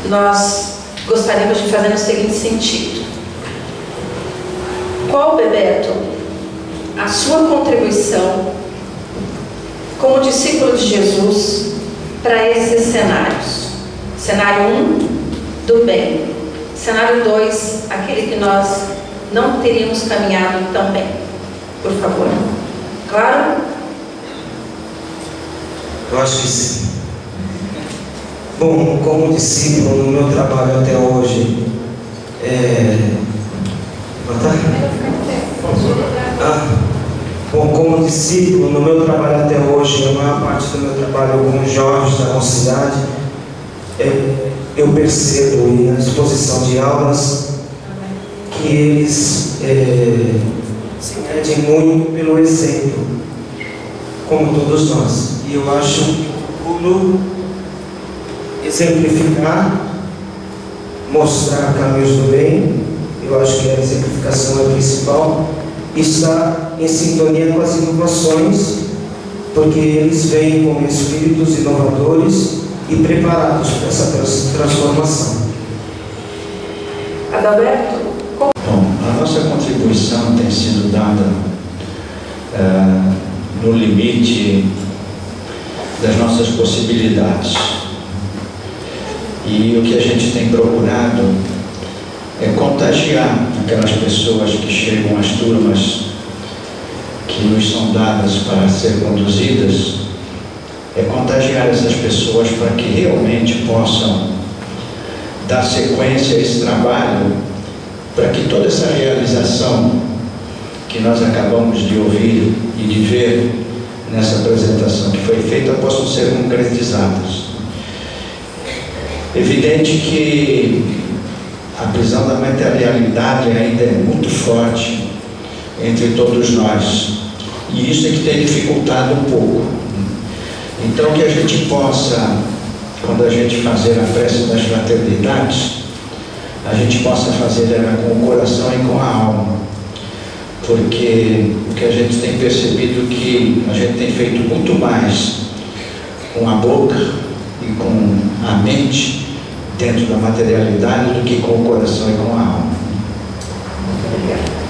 nós gostaríamos de fazer no seguinte sentido: qual, Bebeto, a sua contribuição como discípulo de Jesus para esses cenários? Cenário 1, do bem. Cenário 2, aquele que nós não teríamos caminhado tão bem. Por favor. Claro? Eu acho que sim. Bom, como discípulo no meu trabalho até hoje, Bom, como discípulo no meu trabalho até hoje, a maior parte do meu trabalho com jovens da nossa cidade, eu percebo, e na exposição de aulas, que eles se medem muito pelo exemplo, como todos nós. E eu acho que procuro exemplificar, mostrar caminhos do bem. Eu acho que a exemplificação é a principal. Está em sintonia com as inovações, porque eles vêm como espíritos inovadores e preparados para essa transformação. Adalberto? Bom, a nossa contribuição tem sido dada no limite das nossas possibilidades. E o que a gente tem procurado é contagiar aquelas pessoas que chegam às turmas que nos são dadas para ser conduzidas, é contagiar essas pessoas para que realmente possam dar sequência a esse trabalho, para que toda essa realização que nós acabamos de ouvir e de ver nessa apresentação que foi feita possam ser concretizadas. Evidente que a prisão da materialidade ainda é muito forte entre todos nós, e isso é que tem dificultado um pouco. Então, que a gente possa, quando a gente fazer a prece das fraternidades, a gente possa fazer ela com o coração e com a alma, porque o que a gente tem percebido é que a gente tem feito muito mais com a boca e com a mente dentro da materialidade do que com o coração e com a alma. Muito obrigada.